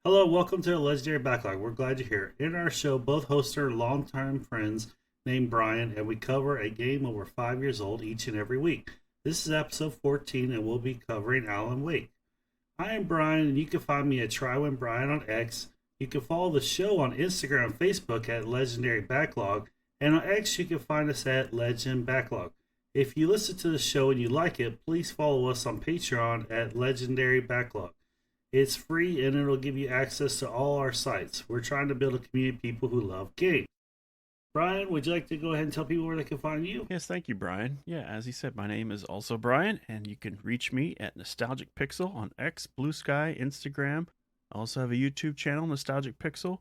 Hello, welcome to the Legendary Backlog. We're glad you're here. In our show, both hosts are longtime friends named Brian, and we cover a game over 5 years old each and every week. This is episode 14, and we'll be covering Alan Wake. I am Brian, and you can find me at TryWinBrian on X. You can follow the show on Instagram and Facebook at Legendary Backlog, and on X you can find us at Legend Backlog. If you listen to the show and you like it, please follow us on Patreon at Legendary Backlog. It's free and it'll give you access to all our sites. We're trying to build a community of people who love games. Brian, would you like to go ahead and tell people where they can find you? Yes, thank you, Brian. Yeah, as he said, my name is also Brian, and you can reach me at Nostalgic Pixel on X, Blue Sky, Instagram. I also have a YouTube channel, Nostalgic Pixel.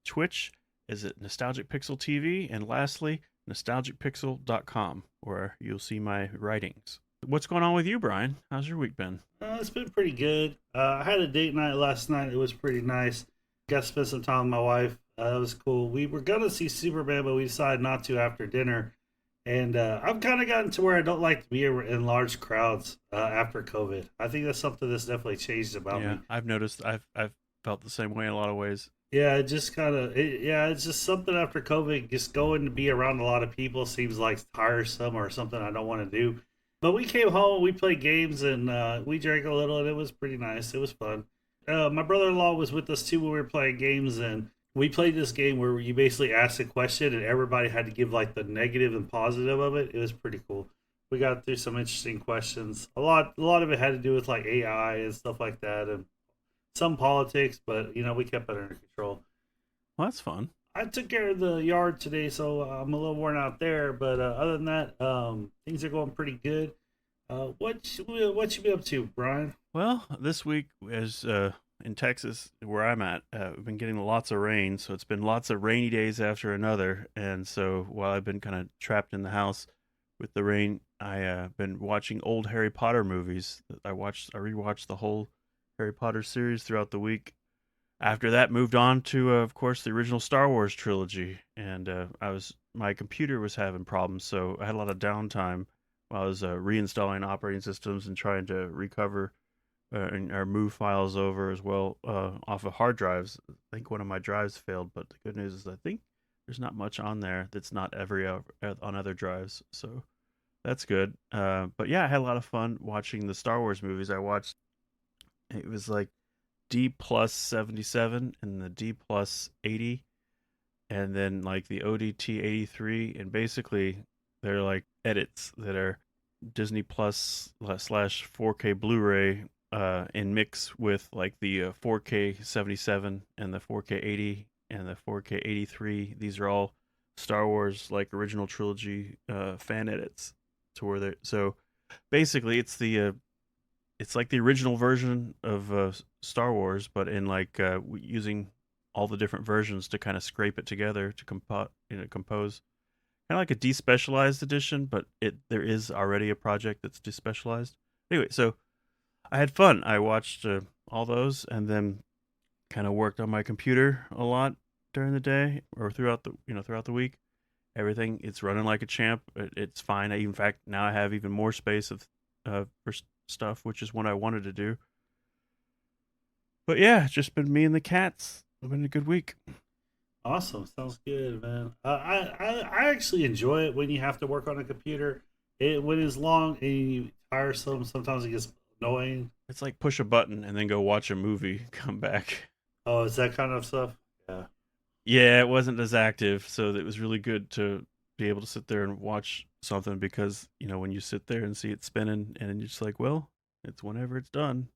Twitch is at Nostalgic Pixel TV, and lastly, nostalgicpixel.com, where you'll see my writings. What's going on with you, Brian? How's your week been? It's been pretty good. I had a date night last night. It was pretty nice. Got to spend some time with my wife. That was cool. We were going to see Superman, but we decided not to after dinner. And I've kind of gotten to where I don't like to be in large crowds after COVID. I think that's something that's definitely changed about Yeah, me. I've noticed. I've felt the same way in a lot of ways. Yeah, it just kind of, yeah, it's just something after COVID. Just going to be around a lot of people seems like tiresome or something I don't want to do. But we came home, we played games, and we drank a little, and it was pretty nice. It was fun. My brother in law was with us too when we were playing games, and we played this game where you basically asked a question, and everybody had to give like the negative and positive of it. It was pretty cool. We got through some interesting questions. A lot of it had to do with like AI and stuff like that, and some politics, but we kept it under control. Well, that's fun. I took care of the yard today, so I'm a little worn out there. But other than that, things are going pretty good. What you been up to, Brian? Well, this week is in Texas, where I'm at. We've been getting lots of rain, so it's been lots of rainy days after another. And so while I've been kind of trapped in the house with the rain, I been watching old Harry Potter movies. I rewatched the whole Harry Potter series throughout the week. After that, moved on to, of course, the original Star Wars trilogy, and my computer was having problems, so I had a lot of downtime while I was reinstalling operating systems and trying to recover or move files over as well off of hard drives. I think one of my drives failed, but the good news is I think there's not much on there that's not on other drives, so that's good. But yeah, I had a lot of fun watching the Star Wars movies. I watched it was like D plus 77 and the D plus 80, and then like the ODT 83, and basically they're like edits that are Disney Plus slash 4K Blu-ray in mix with like the 4K 77 and the 4K 80 and the 4K 83. These are all Star Wars like original trilogy fan edits to where they so basically it's like the original version of Star Wars, but in like using all the different versions to kind of scrape it together to compose kind of like a despecialized edition, but it there is already a project that's despecialized. Anyway, so I had fun. I watched all those and then kind of worked on my computer a lot during the day or throughout the week. Everything it's running like a champ. It's fine. In fact, now I have even more space for stuff, which is what I wanted to do. But yeah, it's just been me and the cats. It's been a good week. Awesome, sounds good, man. I actually enjoy it when you have to work on a computer. When it's long and you tiresome, sometimes it gets annoying. It's like push a button and then go watch a movie, come back. Oh, is that kind of stuff? Yeah. Yeah, it wasn't as active, so it was really good to be able to sit there and watch something because, when you sit there and see it spinning and then you're just like, well, it's whenever it's done.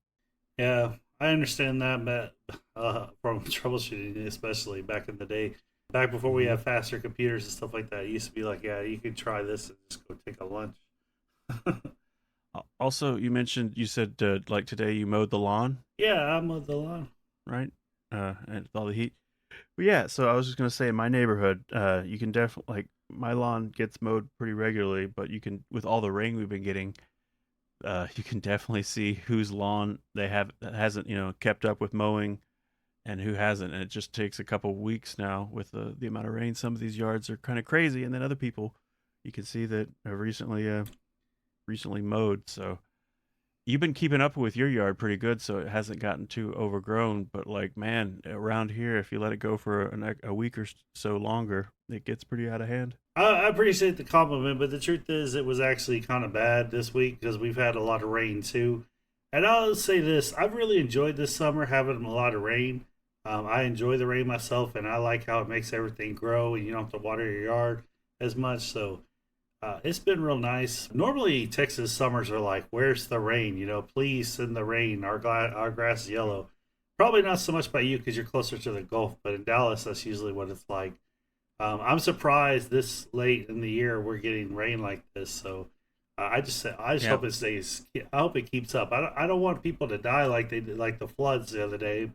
Yeah, I understand that, but from troubleshooting, especially back in the day, back before we Hmm. had faster computers and stuff like that, it used to be like, yeah, you could try this and just go take a lunch. Also, you said like today you mowed the lawn, Yeah, I'm with the line. right? And with all the heat. But yeah, so I was just gonna say in my neighborhood, you can definitely like my lawn gets mowed pretty regularly, but you can with all the rain we've been getting, you can definitely see whose lawn they have that hasn't kept up with mowing and who hasn't, and it just takes a couple weeks now with the amount of rain. Some of these yards are kind of crazy, and then other people you can see that have recently mowed. So you've been keeping up with your yard pretty good, so it hasn't gotten too overgrown. But like, man, around here, if you let it go for a week or so longer, it gets pretty out of hand. I appreciate the compliment, but the truth is, it was actually kind of bad this week because we've had a lot of rain too. And I'll say this: I've really enjoyed this summer having a lot of rain. I enjoy the rain myself, and I like how it makes everything grow, and you don't have to water your yard as much. So it's been real nice. Normally, Texas summers are like, "Where's the rain? Please send the rain. Our grass is yellow." Probably not so much by you because you're closer to the Gulf, but in Dallas, that's usually what it's like. I'm surprised this late in the year we're getting rain like this. So I just Yeah. hope it stays. I hope it keeps up. I don't want people to die like they did, like the floods the other day.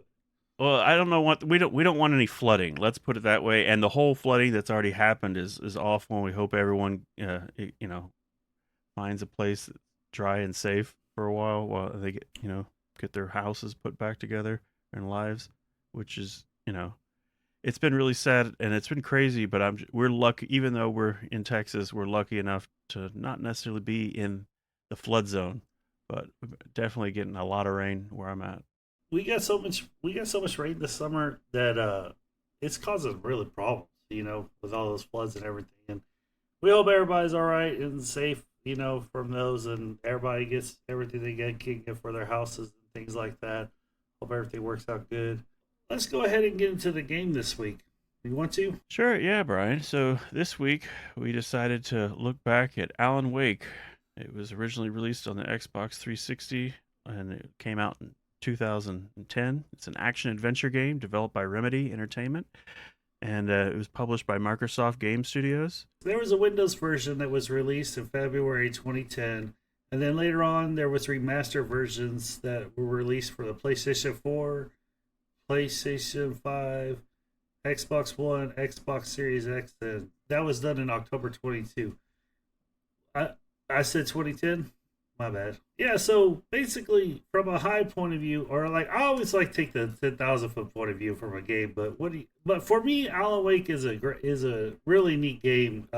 Well, I don't know what we don't want any flooding. Let's put it that way. And the whole flooding that's already happened is awful. And we hope everyone, finds a place that's dry and safe for a while they get their houses put back together and lives, which is it's been really sad and it's been crazy. But we're lucky, even though we're in Texas, we're lucky enough to not necessarily be in the flood zone, but we're definitely getting a lot of rain where I'm at. We got so much rain this summer that it's causing really problems. With all those floods and everything. And we hope everybody's all right and safe. From those, and everybody gets everything they can get for their houses and things like that. Hope everything works out good. Let's go ahead and get into the game this week. You want to? Sure, yeah, Brian. So this week we decided to look back at Alan Wake. It was originally released on the Xbox 360 and it came out in 2010. It's an action adventure game developed by Remedy Entertainment and it was published by Microsoft Game Studios. There was a Windows version that was released in February 2010, and then later on there was remaster versions that were released for the PlayStation 4, PlayStation 5, Xbox One, Xbox Series X, and that was done in October 22. I I said 2010. My bad. Yeah, so basically, from a high point of view, or like I always like to take the 10,000 foot point of view from a game, but but for me, Alan Wake is a really neat game.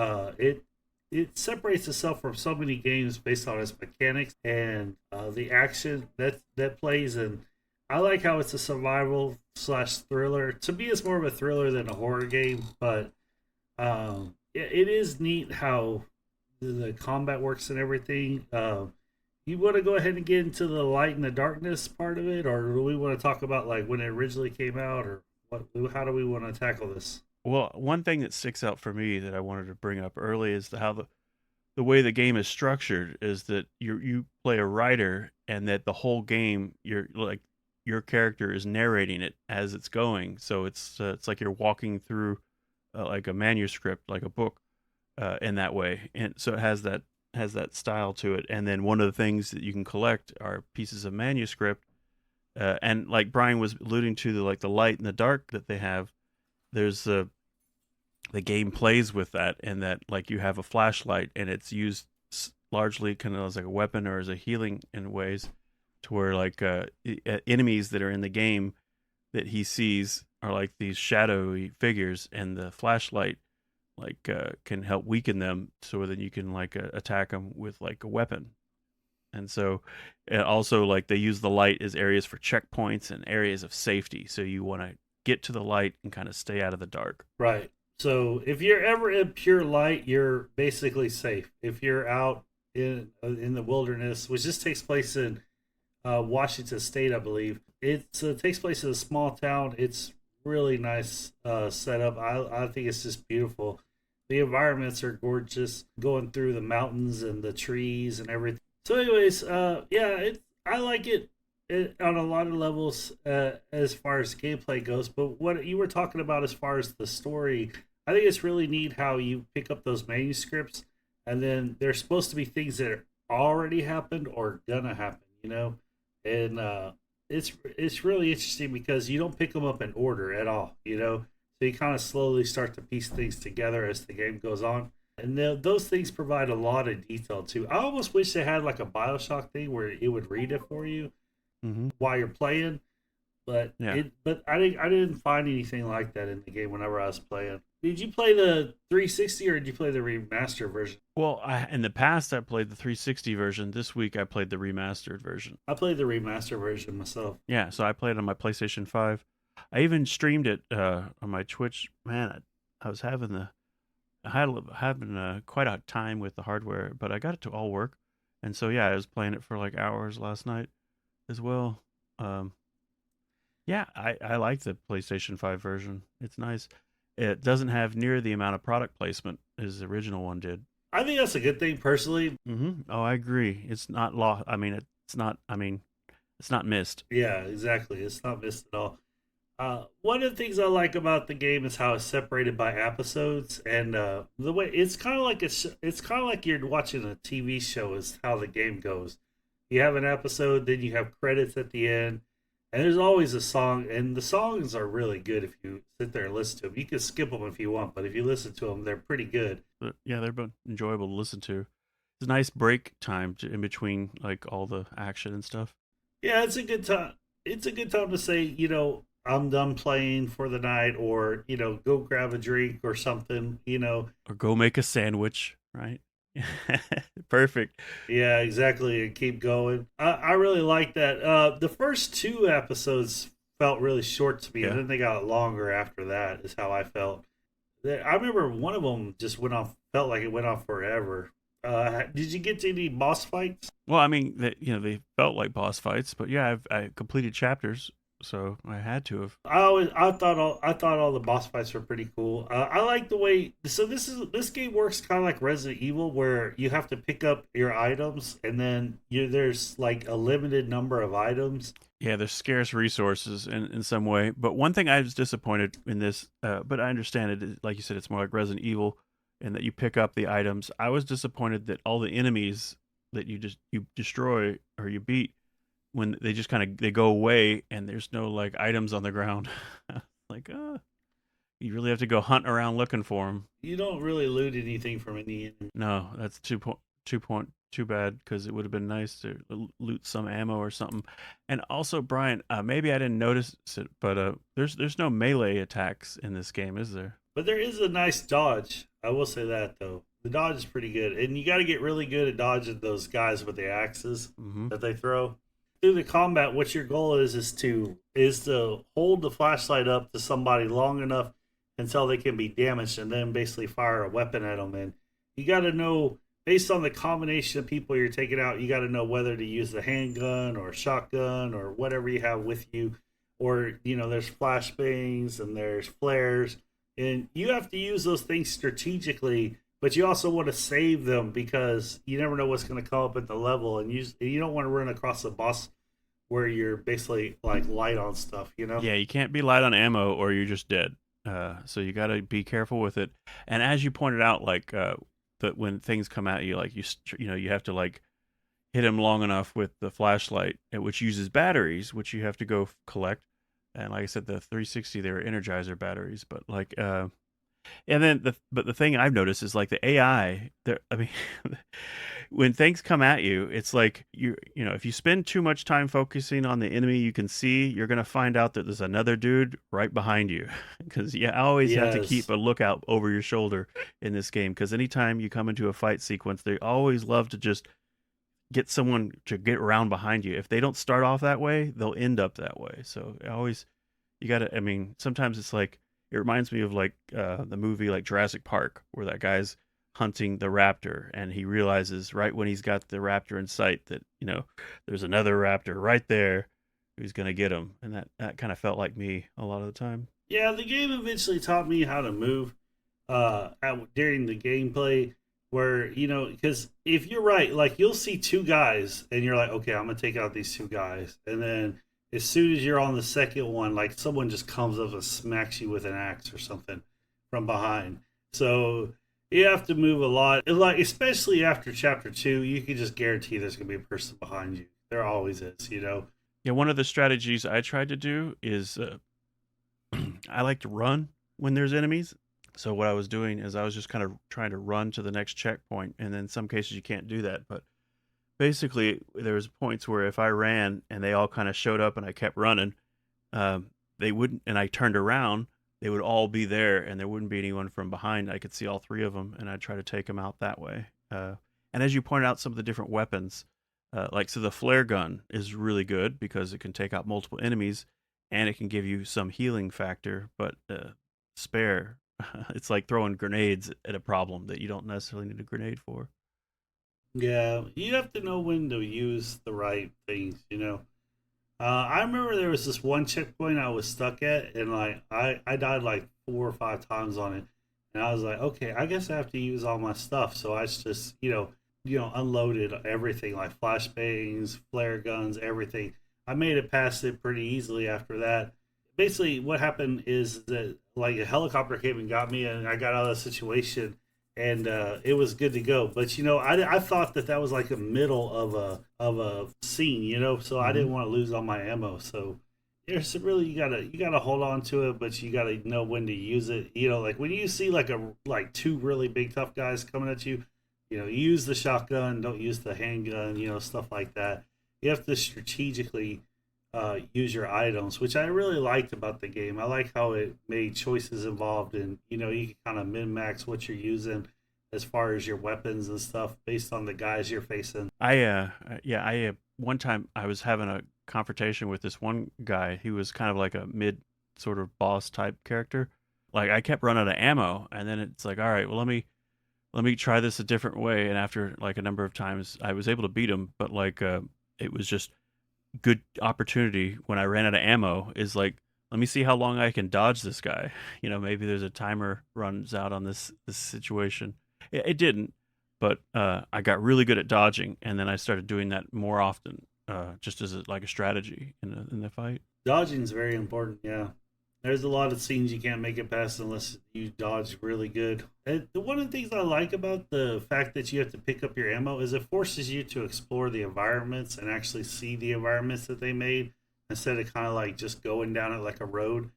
It separates itself from so many games based on its mechanics and the action that plays, and I like how it's a survival slash thriller. To me, it's more of a thriller than a horror game, but it is neat how the combat works and everything. You want to go ahead and get into the light and the darkness part of it, or do we want to talk about like when it originally came out, or what? How do we want to tackle this? Well, one thing that sticks out for me that I wanted to bring up early is how the way the game is structured is that you play a writer and that the whole game your character is narrating it as it's going. So it's like you're walking through like a manuscript, like a book, in that way, and so it has that style to it. And then one of the things that you can collect are pieces of manuscript, and like Brian was alluding to, the light and the dark that they have. There's the game plays with that, and that like you have a flashlight, and it's used largely kind of as like a weapon or as a healing in ways, to where like enemies that are in the game that he sees are like these shadowy figures, and the flashlight like can help weaken them so then you can like attack them with like a weapon. And so also like they use the light as areas for checkpoints and areas of safety, so you want to get to the light and kind of stay out of the dark. Right. So if you're ever in pure light, you're basically safe. If you're out in the wilderness, which this takes place in Washington State, I believe, it takes place in a small town. It's really nice setup. I think it's just beautiful. The environments are gorgeous, going through the mountains and the trees and everything. So, anyways, yeah, I like it on a lot of levels as far as gameplay goes. But what you were talking about as far as the story, I think it's really neat how you pick up those manuscripts, and then they're supposed to be things that are already happened or gonna happen. And it's really interesting because you don't pick them up in order at all. So you kind of slowly start to piece things together as the game goes on. And those things provide a lot of detail too. I almost wish they had like a Bioshock thing where it would read it for you Mm-hmm. while you're playing. Yeah. But I didn't find anything like that in the game whenever I was playing. Did you play the 360 or did you play the remaster version? Well, in the past I played the 360 version. This week I played the remastered version. I played the remaster version myself. Yeah, so I played on my PlayStation 5. I even streamed it on my Twitch. Man, I was having the I had having quite a time with the hardware, but I got it to all work. And so yeah, I was playing it for like hours last night as well. Um, yeah, I like the PlayStation 5 version. It's nice. It doesn't have near the amount of product placement as the original one did. I think that's a good thing personally. Oh, I agree. It's not lost. I mean, it's not. I mean, it's not missed. Yeah, exactly. It's not missed at all. One of the things I like about the game is how it's separated by episodes, and the way it's kind of like it's kind of like you're watching a TV show. Is how the game goes. You have an episode, then you have credits at the end, and there's always a song. And the songs are really good if you sit there and listen to them. You can skip them if you want, but if you listen to them, they're pretty good. But yeah, they're both enjoyable to listen to. It's a nice break time in between like all the action and stuff. Yeah, it's a good time. It's a good time to say, I'm done playing for the night, or go grab a drink or something. Or go make a sandwich, right? Perfect. Yeah, exactly, and keep going. I really like that. The first two episodes felt really short to me, and Yeah. then they got longer after that. Is how I felt. I remember one of them just went off. Felt like it went on forever. Did you get to any boss fights? Well, I mean, they felt like boss fights, but yeah, I completed chapters, so I had to have. I thought all the boss fights were pretty cool. I like the way this game works kind of like Resident Evil, where you have to pick up your items, and then there's like a limited number of items. Yeah, there's scarce resources in some way. But one thing I was disappointed in this, but I understand it. Like you said, it's more like Resident Evil, and that you pick up the items. I was disappointed that all the enemies that you destroy or you beat, when they just kind of they go away and there's no like items on the ground. Like, you really have to go hunt around looking for them. You don't really loot anything from any enemy. No, that's too bad, because it would have been nice to loot some ammo or something. And also, Brian, maybe I didn't notice it, but there's no melee attacks in this game, is there? But there is a nice dodge. I will say that though. The dodge is pretty good, and you got to get really good at dodging those guys with the axes Mm-hmm. that they throw. Through the combat, what your goal is to hold the flashlight up to somebody long enough until they can be damaged, and then basically fire a weapon at them. And you got to know, based on the combination of people you're taking out, you got to know whether to use the handgun or shotgun or whatever you have with you. Or there's flashbangs and there's flares, and you have to use those things strategically. But you also want to save them because you never know what's going to come up at the level, and you don't want to run across a boss where you're basically like light on stuff. Yeah, you can't be light on ammo or you're just dead. So you got to be careful with it. And as you pointed out, like that when things come at you, like you have to like hit them long enough with the flashlight, which uses batteries, which you have to go collect. And like I said, the 360 they were Energizer batteries, but like and then the thing I've noticed is like the AI. There, I mean, when things come at you, it's like if you spend too much time focusing on the enemy you can see, you're gonna find out that there's another dude right behind you. Because I always have to keep Yes. a lookout over your shoulder in this game. Because anytime you come into a fight sequence, they always love to just get someone to get around behind you. If they don't start off that way, they'll end up that way. So always, you gotta. I mean, sometimes it's like it reminds me of like the movie like Jurassic Park, where that guy's hunting the raptor and he realizes right when he's got the raptor in sight that there's another raptor right there who's gonna get him, and that kind of felt like me a lot of the time. Yeah, the game eventually taught me how to move during the gameplay. Where because if you're right, like you'll see two guys, and you're like, okay, I'm gonna take out these two guys, and then as soon as you're on the second one, like someone just comes up and smacks you with an axe or something from behind. So you have to move a lot, like especially after chapter two. You can just guarantee there's gonna be a person behind you. There always is. Yeah, one of the strategies I tried to do is I like to run when there's enemies. So what I was doing is I was just kind of trying to run to the next checkpoint, and then in some cases you can't do that. But basically, there was points where if I ran and they all kind of showed up and I kept running, they wouldn't, and I turned around, they would all be there, and there wouldn't be anyone from behind. I could see all three of them, and I'd try to take them out that way. And as you pointed out, some of the different weapons, so the flare gun is really good because it can take out multiple enemies, and it can give you some healing factor. But spare, it's like throwing grenades at a problem that you don't necessarily need a grenade for. Yeah, you have to know when to use the right things, you know. I remember there was this one checkpoint I was stuck at, and like I died like 4 or 5 times on it, and I was like, okay, I guess I have to use all my stuff. So I just unloaded everything like flashbangs, flare guns, everything. I made it past it pretty easily after that. Basically, what happened is that like a helicopter came and got me, and I got out of the situation, and it was good to go. But I thought that that was like a middle of a scene, so I Mm-hmm. didn't want to lose all my ammo. So there's really you gotta hold on to it, but you gotta know when to use it. Like when you see like two really big tough guys coming at you, use the shotgun, don't use the handgun, stuff like that. You have to strategically use your items, which I really liked about the game. I like how it made choices involved, and you can kind of min max what you're using as far as your weapons and stuff based on the guys you're facing. One time I was having a confrontation with this one guy. He was kind of like a mid sort of boss type character. Like I kept running out of ammo, and then it's like, all right, well let me try this a different way. And after like a number of times, I was able to beat him, but like it was just good opportunity when I ran out of ammo. Is like, let me see how long I can dodge this guy. Maybe there's a timer runs out on this situation. It didn't, but I got really good at dodging, and then I started doing that more often, just as like a strategy in the fight. Dodging is very important. Yeah, there's a lot of scenes you can't make it past unless you dodge really good. One of the things I like about the fact that you have to pick up your ammo is it forces you to explore the environments and actually see the environments that they made instead of kind of like just going down it like a road.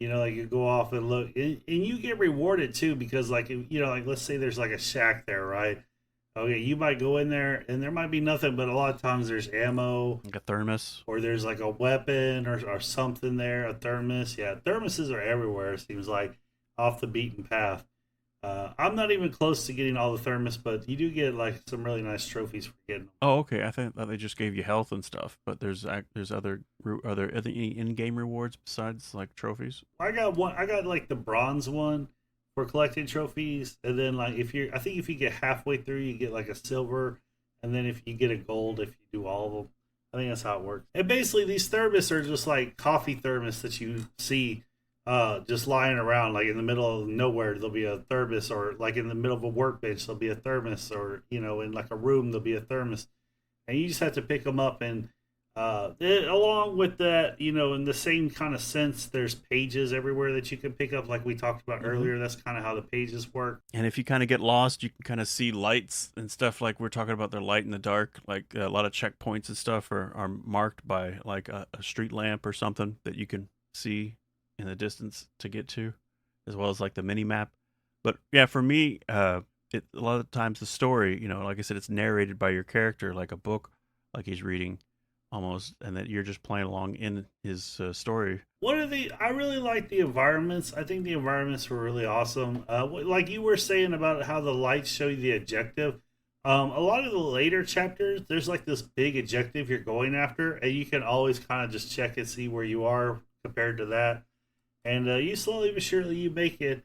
Like you go off and look, and you get rewarded too because like let's say there's like a shack there, right? Okay, you might go in there and there might be nothing, but a lot of times there's ammo Like a thermos. or there's like a weapon or something there, a thermos. Yeah, thermoses are everywhere. It seems like off the beaten path. I'm not even close to getting all the thermos, but you do get like some really nice trophies for getting them. Oh, okay. I think that they just gave you health and stuff, but there's other in-game rewards besides like trophies. I got one. I got like the bronze one for collecting trophies, and then like I think if you get halfway through, you get like a silver, and then if you get a gold if you do all of them. I think that's how it works. And basically, these thermos are just like coffee thermos that you see just lying around, like in the middle of nowhere. There'll be a thermos, or like in the middle of a workbench, there'll be a thermos, or in like a room, there'll be a thermos, and you just have to pick them up. And along with that, in the same kind of sense, there's pages everywhere that you can pick up, like we talked about Mm-hmm. earlier. That's kind of how the pages work. And if you kind of get lost, you can kind of see lights and stuff. Like we're talking about their light in the dark. Like a lot of checkpoints and stuff are marked by like a street lamp or something that you can see in the distance to get to, as well as like the mini map. But yeah, for me, a lot of times the story, like I said, it's narrated by your character, like a book, like he's reading almost, and that you're just playing along in his story. I really like the environments. I think the environments were really awesome. Like you were saying about how the lights show you the objective. A lot of the later chapters, there's like this big objective you're going after, and you can always kind of just check and see where you are compared to that. And you slowly but surely you make it.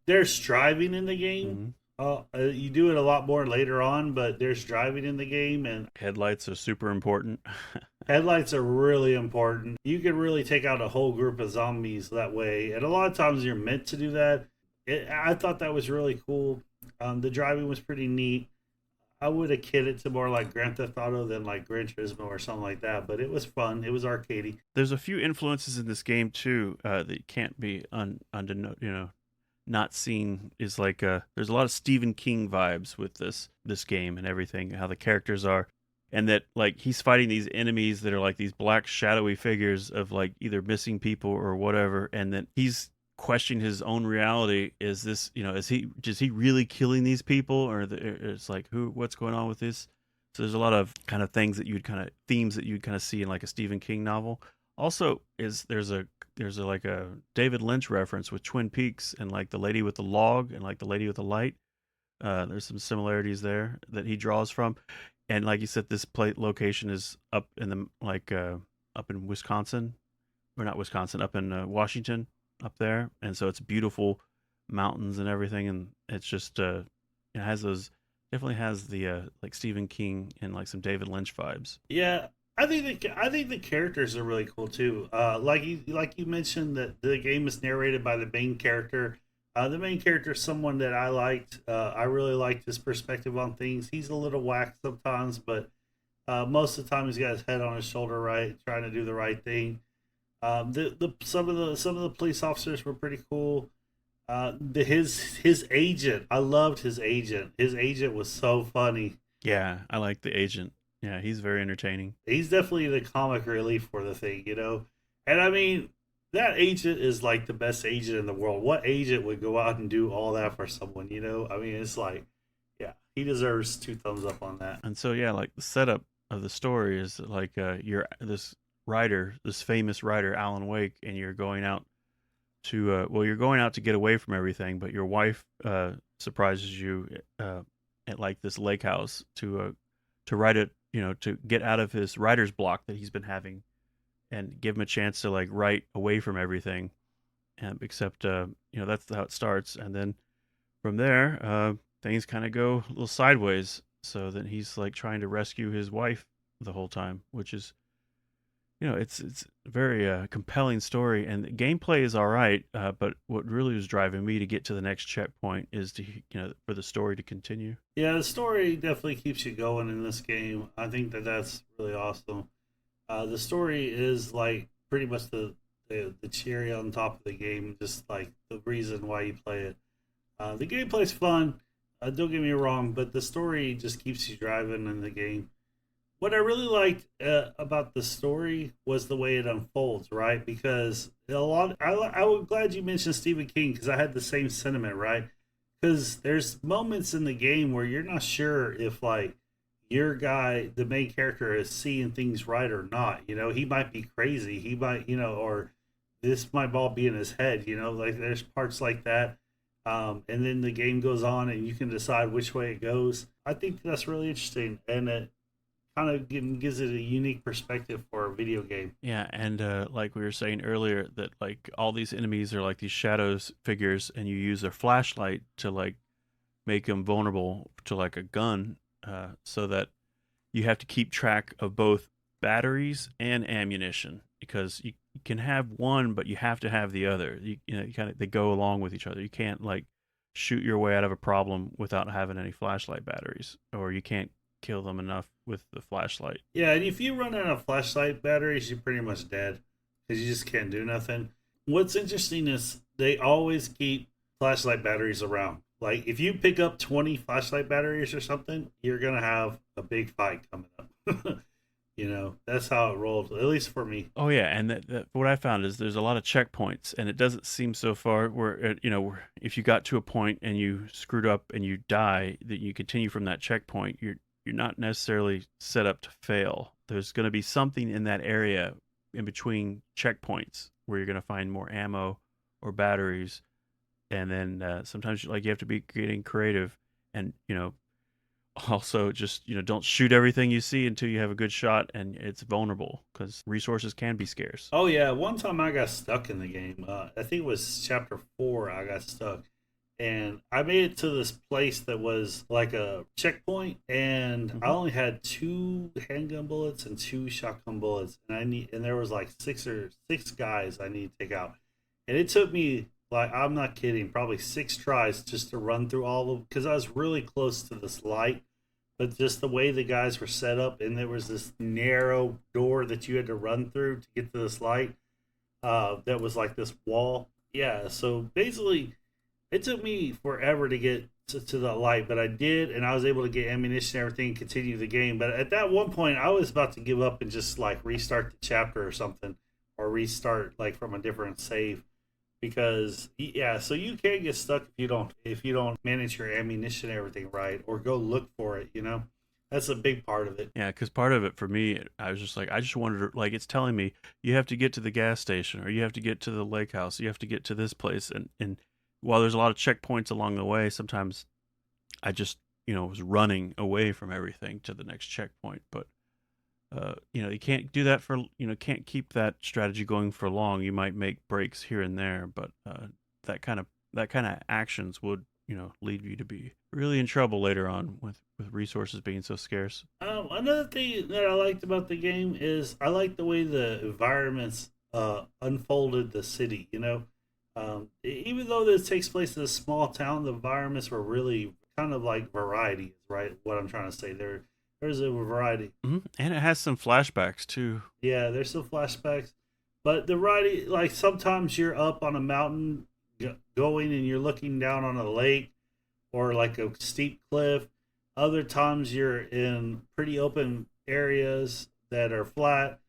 There's driving in the game. Mm-hmm. You do it a lot more later on, but there's driving in the game, and Headlights are super important. headlights are really important. You can really take out a whole group of zombies that way, and a lot of times you're meant to do that. I thought that was really cool. The driving was pretty neat. I would have kid it to more like Grand Theft Auto than like Gran Turismo or something like that, but it was fun. It was arcadey. There's a few influences in this game too that can't be not seen. Is like there's a lot of Stephen King vibes with this game and everything, how the characters are, and that like he's fighting these enemies that are like these black shadowy figures of like either missing people or whatever, and then he's questioning his own reality. Is this, is he really killing these people, or it's like what's going on with this? So there's a lot of kind of things that you'd kind of themes that you'd kind of see in like a Stephen King novel. Also, is there's a like a David Lynch reference with Twin Peaks and like the lady with the log and like the lady with the light. There's some similarities there that he draws from, and like you said, this plate location is up in the up in Wisconsin, or not Wisconsin, up in Washington, up there, and so it's beautiful mountains and everything, and it's just it has those definitely has the like Stephen King and like some David Lynch vibes. Yeah, I think the characters are really cool too. Like you mentioned that the game is narrated by the main character. The main character is someone that I liked. I really liked his perspective on things. He's a little whack sometimes, but most of the time he's got his head on his shoulder, right, trying to do the right thing. The some of the police officers were pretty cool. His agent, I loved his agent. His agent was so funny. Yeah, I like the agent. Yeah, he's very entertaining. He's definitely the comic relief for the thing, you know. And I mean, that agent is like the best agent in the world. What agent would go out and do all that for someone, you know? I mean, it's like, yeah, he deserves two thumbs up on that. And so yeah, like the setup of the story is like you're this writer, this famous writer, Alan Wake, and you're going out to well, you're going out to get away from everything, but your wife surprises you at like this lake house to write it, you know, to get out of his writer's block that he's been having, and give him a chance to like write away from everything. And except you know, that's how it starts, and then from there things kind of go a little sideways. So then he's like trying to rescue his wife the whole time, which is, you know, it's a very compelling story, and the gameplay is all right. But what really was driving me to get to the next checkpoint is to, you know, for the story to continue. Yeah, the story definitely keeps you going in this game. I think that that's really awesome. The story is like pretty much the cherry on top of the game, just like the reason why you play it. The gameplay's fun. Don't get me wrong, but the story just keeps you driving in the game. What I really liked about the story was the way it unfolds, right? Because I was glad you mentioned Stephen King because I had the same sentiment, right? Because there's moments in the game where you're not sure if like your guy, the main character, is seeing things right or not. You know, he might be crazy. He might, you know, or this might all be in his head. You know, like there's parts like that. And then the game goes on, and you can decide which way it goes. I think that's really interesting, and it kind of gives it a unique perspective for a video game. Yeah, and like we were saying earlier, that like all these enemies are like these shadows figures, and you use their flashlight to like make them vulnerable to like a gun, so that you have to keep track of both batteries and ammunition, because you can have one, but you have to have the other. You know, you kind of, they go along with each other. You can't like shoot your way out of a problem without having any flashlight batteries, or you can't kill them enough with the flashlight. Yeah, and if you run out of flashlight batteries, you're pretty much dead because you just can't do nothing. What's interesting is they always keep flashlight batteries around. Like if you pick up 20 flashlight batteries or something, you're gonna have a big fight coming up. You know, that's how it rolls, at least for me. Oh yeah, and that what I found is there's a lot of checkpoints, and it doesn't seem so far where you know, where if you got to a point and you screwed up and you die, that you continue from that checkpoint, you're not necessarily set up to fail. There's going to be something in that area in between checkpoints where you're going to find more ammo or batteries, and then sometimes like you have to be getting creative, and you know, also just, you know, don't shoot everything you see until you have a good shot, and it's vulnerable because resources can be scarce. Oh yeah, one time I got stuck in the game. I think it was chapter 4. I got stuck, and I made it to this place that was like a checkpoint, and I only had 2 handgun bullets and 2 shotgun bullets, and there was like six guys I need to take out, and it took me, like, I'm not kidding, probably 6 tries just to run through all of them because I was really close to this light, but just the way the guys were set up, and there was this narrow door that you had to run through to get to this light. That was like this wall. Yeah, so basically it took me forever to get to the light, but I did, and I was able to get ammunition and everything and continue the game. But at that one point, I was about to give up and just like restart the chapter or something, or restart like from a different save, because yeah, so you can get stuck if you don't manage your ammunition and everything right, or go look for it, you know. That's a big part of it. Yeah, because part of it for me, I was just like, I just wanted to, like, it's telling me you have to get to the gas station or you have to get to the lake house, you have to get to this place. And while there's a lot of checkpoints along the way, sometimes I just, was running away from everything to the next checkpoint. But, you can't do that can't keep that strategy going for long. You might make breaks here and there, but that kind of, actions would, lead you to be really in trouble later on with resources being so scarce. Another thing that I liked about the game is I like the way the environments unfolded the city. Even though this takes place in a small town, the environments were really kind of like variety. Right, what I'm trying to say there's a variety. And it has some flashbacks too. Yeah, there's some flashbacks, but the variety, like sometimes you're up on a mountain going and you're looking down on a lake or like a steep cliff. Other times you're in pretty open areas that are flat.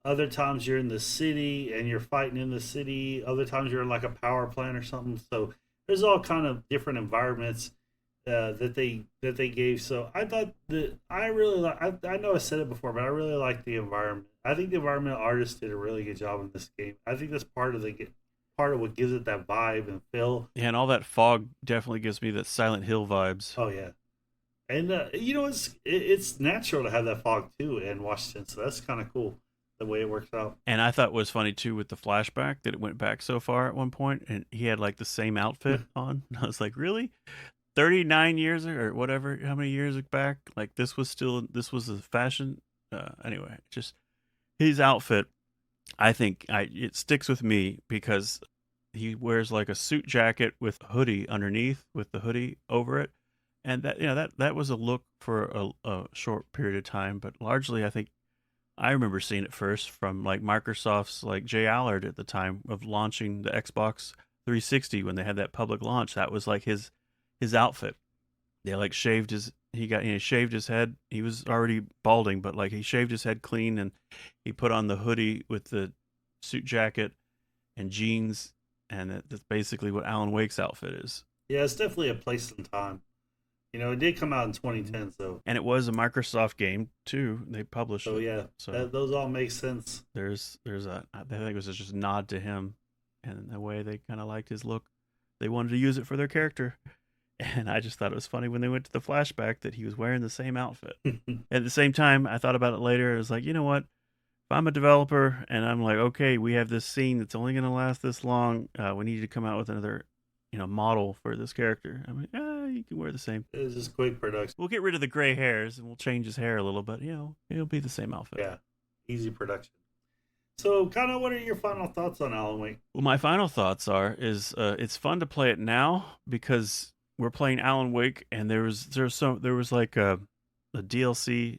Other times you're in the city and you're fighting in the city. Other times you're in like a power plant or something. So there's all kind of different environments that they gave. So I thought that I really like. I know I said it before, but I really like the environment. I think the environmental artists did a really good job in this game. I think that's part of what gives it that vibe and feel. Yeah, and all that fog definitely gives me the Silent Hill vibes. Oh yeah, and it's natural to have that fog too in Washington, so that's kind of cool the way it works out. And I thought it was funny too with the flashback that it went back so far at one point, and he had like the same outfit on. I was like, really? 39 years or whatever, how many years back? Like this was the fashion. Anyway, just his outfit. I think it sticks with me because he wears like a suit jacket with a hoodie underneath, with the hoodie over it, and that was a look for a short period of time, but largely I think I remember seeing it first from like Microsoft's like Jay Allard at the time of launching the Xbox 360 when they had that public launch. That was like his outfit. They like shaved his he shaved his head. He was already balding, but like he shaved his head clean and he put on the hoodie with the suit jacket and jeans, and that's basically what Alan Wake's outfit is. Yeah, it's definitely a place and time. It did come out in 2010, and it was a Microsoft game too. They published so it. yeah, so those all make sense. There's I think it was just a nod to him and the way they kind of liked his look. They wanted to use it for their character. And I just thought it was funny when they went to the flashback that he was wearing the same outfit. At the same time, I thought about it later. I was like, you know what? If I'm a developer and I'm like, okay, we have this scene that's only going to last this long. We need to come out with another, model for this character. I'm like, you can wear the same. It's just quick production. We'll get rid of the gray hairs and we'll change his hair a little bit. It'll be the same outfit. Yeah, easy production. So, kind of, what are your final thoughts on Alan Wake? Well, my final thoughts is it's fun to play it now because we're playing Alan Wake, and there was like a DLC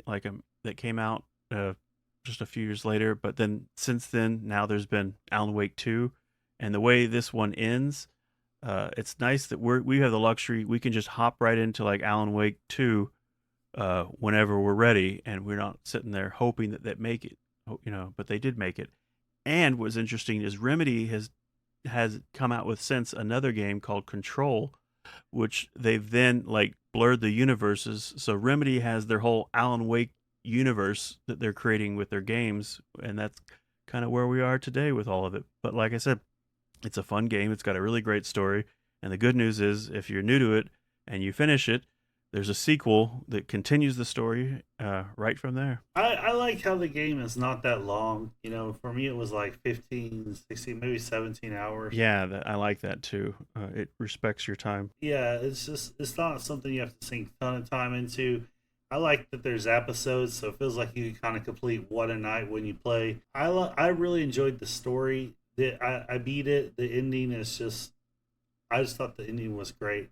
that came out just a few years later. But then since then, now there's been Alan Wake 2, and the way this one ends, it's nice that we have the luxury, we can just hop right into like Alan Wake 2 whenever we're ready, and we're not sitting there hoping that make it, but they did make it. And what's interesting is Remedy has come out with since another game called Control, which they've then like blurred the universes. So Remedy has their whole Alan Wake universe that they're creating with their games, and that's kind of where we are today with all of it. But like I said, it's a fun game. It's got a really great story, and the good news is if you're new to it and you finish it, there's a sequel that continues the story right from there. I like how the game is not that long. For me, it was like 15, 16, maybe 17 hours. Yeah, I like that too. It respects your time. Yeah, it's not something you have to sink a ton of time into. I like that there's episodes, so it feels like you can kind of complete one a night when you play. I really enjoyed the story. I beat it. The ending is I just thought the ending was great.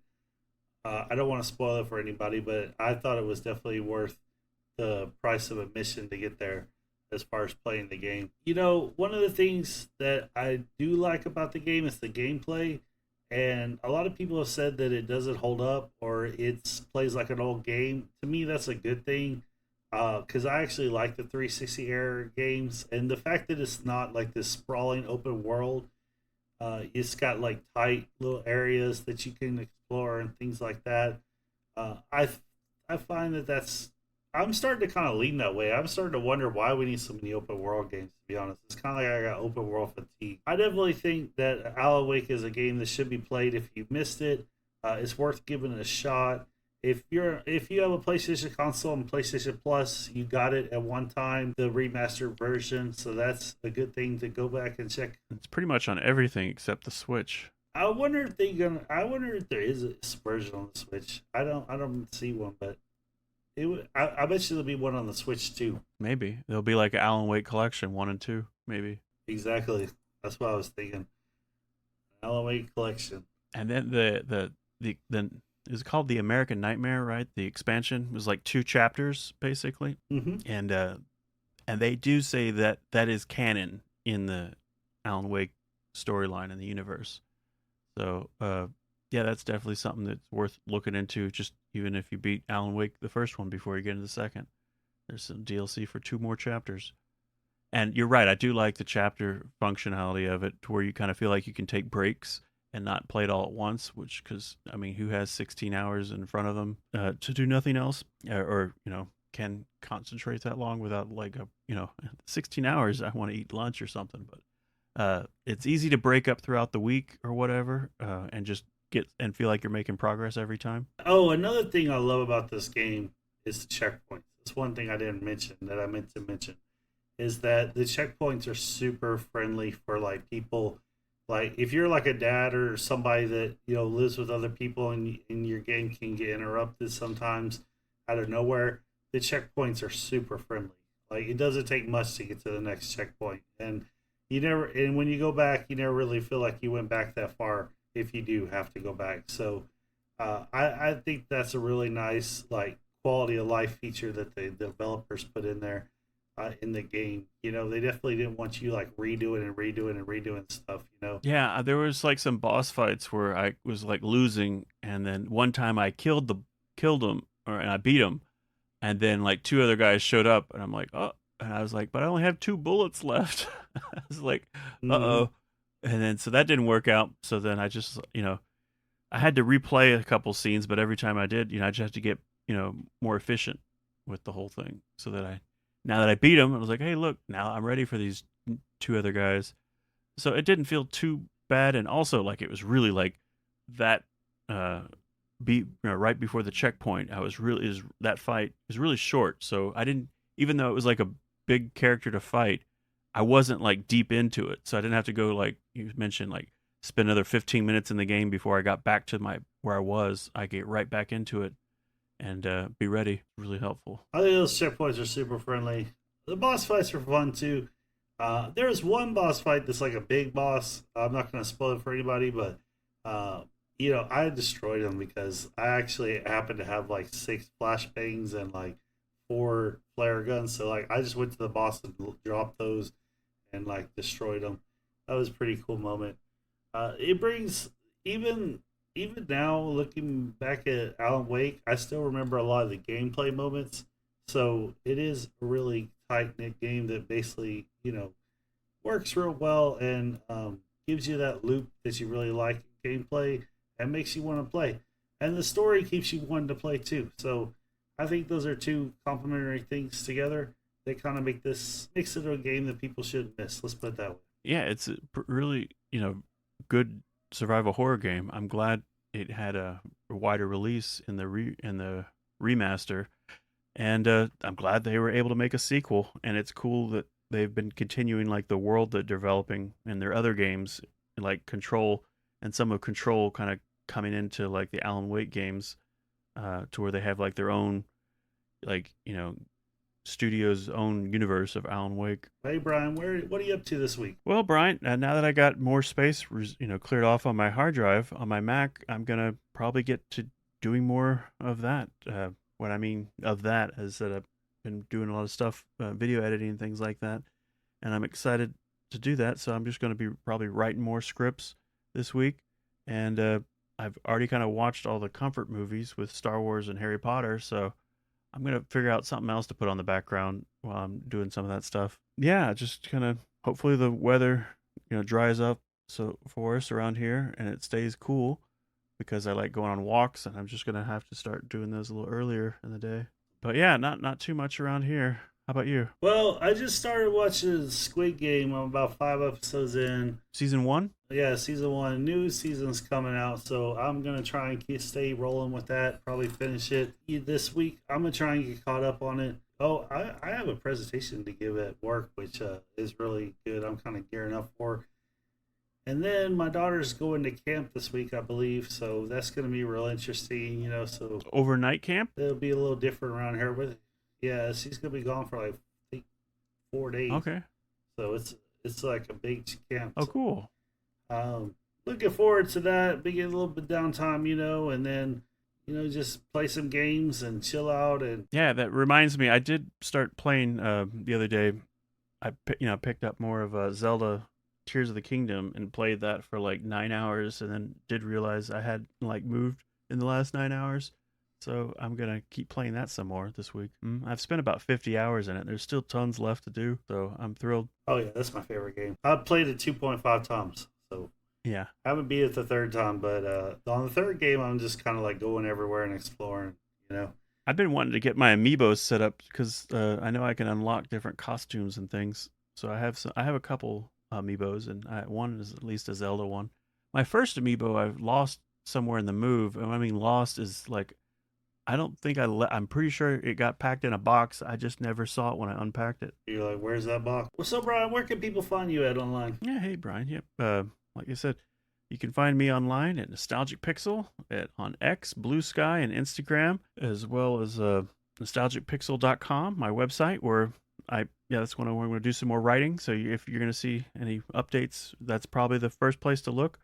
I don't want to spoil it for anybody, but I thought it was definitely worth the price of admission to get there as far as playing the game. One of the things that I do like about the game is the gameplay, and a lot of people have said that it doesn't hold up or it plays like an old game. To me, that's a good thing because I actually like the 360 era games, and the fact that it's not like this sprawling open world. It's got like tight little areas that you can explore and things like that. I find that that's I'm starting to kind of lean that way. I'm starting to wonder why we need so many open world games. To be honest, it's kind of like I got open world fatigue. I definitely think that Alan Wake is a game that should be played. If you missed it, it's worth giving it a shot. If you have a PlayStation console and PlayStation Plus, you got it at one time, the remastered version. So that's a good thing to go back and check. It's pretty much on everything except the Switch. I wonder if they gonna. I wonder if there is a version on the Switch. I don't. I don't see one, but it would. I bet you there'll be one on the Switch too. Maybe there'll be like Alan Wake Collection 1 and 2. Maybe. Exactly. That's what I was thinking. Alan Wake collection. And then the is called the American Nightmare, right? The expansion was like 2 chapters basically, Mm-hmm. and they do say that that is canon in the Alan Wake storyline in the universe. So yeah, that's definitely something that's worth looking into. Just even if you beat Alan Wake the first one before you get into the second, there's some DLC for 2 more chapters. And you're right, I do like the chapter functionality of it, to where you kind of feel like you can take breaks and not play it all at once. Which, because I mean, who has 16 hours in front of them to do nothing else, or can concentrate that long without like a 16 hours? I want to eat lunch or something, but it's easy to break up throughout the week or whatever, and just get and feel like you're making progress every time. Oh, another thing I love about this game is the checkpoints. That's one thing I didn't mention that I meant to mention is that the checkpoints are super friendly for like people. Like if you're like a dad or somebody that lives with other people and your game can get interrupted sometimes out of nowhere, the checkpoints are super friendly. Like it doesn't take much to get to the next checkpoint, and when you go back, you never really feel like you went back that far if you do have to go back. So I think that's a really nice like quality of life feature that the developers put in there in the game. They definitely didn't want you like redoing and redoing and redoing stuff. Yeah, there was like some boss fights where I was like losing, and then one time I killed him, and I beat him, and then like 2 other guys showed up, and I'm like, oh, and I was like, but I only have 2 bullets left. I was like, uh Mm-hmm. oh, and then so that didn't work out. So then I just I had to replay a couple scenes, but every time I did, I just had to get more efficient with the whole thing, so that now that I beat him, I was like, hey, look, now I'm ready for these 2 other guys. So it didn't feel too bad, and also like it was really like that uh right before the checkpoint. I was really is that fight was really short, so I didn't, even though it was like a big character to fight, I wasn't like deep into it, so I didn't have to go, like you mentioned, like spend another 15 minutes in the game before I got back to my where I was. I get right back into it and be ready. Really helpful. I think those checkpoints are super friendly. The boss fights are fun too. There's one boss fight that's like a big boss. I'm not going to spoil it for anybody, but uh, I destroyed him because I actually happened to have like 6 flashbangs and like 4 flare guns. So like I just went to the boss and dropped those and like destroyed him. That was a pretty cool moment. It brings even even now looking back at Alan Wake, I still remember a lot of the gameplay moments. So it is a really tight knit game that basically works real well and gives you that loop that you really like in gameplay and makes you want to play. And the story keeps you wanting to play too. So I think those are two complementary things together. They kind of makes it a game that people shouldn't miss. Let's put it that way. Yeah, it's a really good survival horror game. I'm glad it had a wider release in the remaster, and I'm glad they were able to make a sequel. And it's cool that they've been continuing like the world that they're developing in their other games, like Control, and some of Control kind of coming into like the Alan Wake games, to where they have like their own, like studio's own universe of Alan Wake. Hey Brian, what are you up to this week? Well, Brian, now that I got more space, cleared off on my hard drive on my Mac, I'm gonna probably get to doing more of that. What I mean of that is that I've been doing a lot of stuff, video editing and things like that, and I'm excited to do that. So I'm just gonna be probably writing more scripts this week, and I've already kind of watched all the comfort movies with Star Wars and Harry Potter, so I'm gonna figure out something else to put on the background while I'm doing some of that stuff. Yeah, just kind of hopefully the weather, dries up so for us around here and it stays cool, because I like going on walks, and I'm just gonna have to start doing those a little earlier in the day. But yeah, not too much around here. How about you? Well, I just started watching Squid Game. I'm about 5 episodes in. Season 1? Yeah, season one, new season's coming out, so I'm gonna try and stay rolling with that. Probably finish it this week. I'm gonna try and get caught up on it. Oh, I have a presentation to give at work, which is really good. I'm kind of gearing up for. And then my daughter's going to camp this week, I believe, so that's gonna be real interesting. So Overnight camp? it'll be a little different around here. But yeah, she's gonna be gone for like I think 4 days. Okay. So it's like a big camp. Oh, So cool. looking forward to that. Be getting a little bit downtime, and then just play some games and chill out. And Yeah, that reminds me. I did start playing the other day. Picked up more of Zelda Tears of the Kingdom and played that for like 9 hours, and then did realize I had like moved in the last 9 hours. So I'm gonna keep playing that some more this week. I've spent about 50 hours in it. There's still tons left to do, so I'm thrilled. oh yeah, that's my favorite game. I've played it 2.5 times, so Yeah, I haven't beat it the third time. But on the third game, I'm just kind of like going everywhere and exploring. I've been wanting to get my amiibos set up because I know I can unlock different costumes and things. So I have a couple amiibos, and one is at least a Zelda one. My first amiibo I've lost somewhere in the move. And I mean, lost is like I don't think I'm pretty sure it got packed in a box. I just never saw it when I unpacked it. You're like, where's that box? Well, so Brian, where can people find you at online? Yeah, hey Brian. Yep. Like I said, you can find me online at Nostalgic Pixel on X, Blue Sky, and Instagram, as well as nostalgicpixel.com, my website, where that's when I'm going to do some more writing. So if you're going to see any updates, that's probably the first place to look.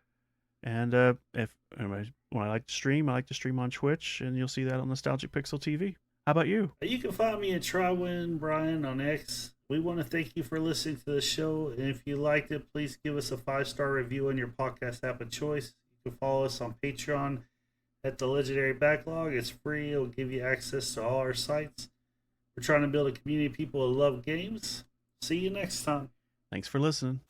And when I like to stream on Twitch, and you'll see that on Nostalgic Pixel TV. How about you? You can find me at Trywin Brian on X. We want to thank you for listening to the show. And if you liked it, please give us a 5-star review on your podcast app of choice. You can follow us on Patreon at the Legendary Backlog. It's free. It'll give you access to all our sites. We're trying to build a community of people who love games. See you next time. Thanks for listening.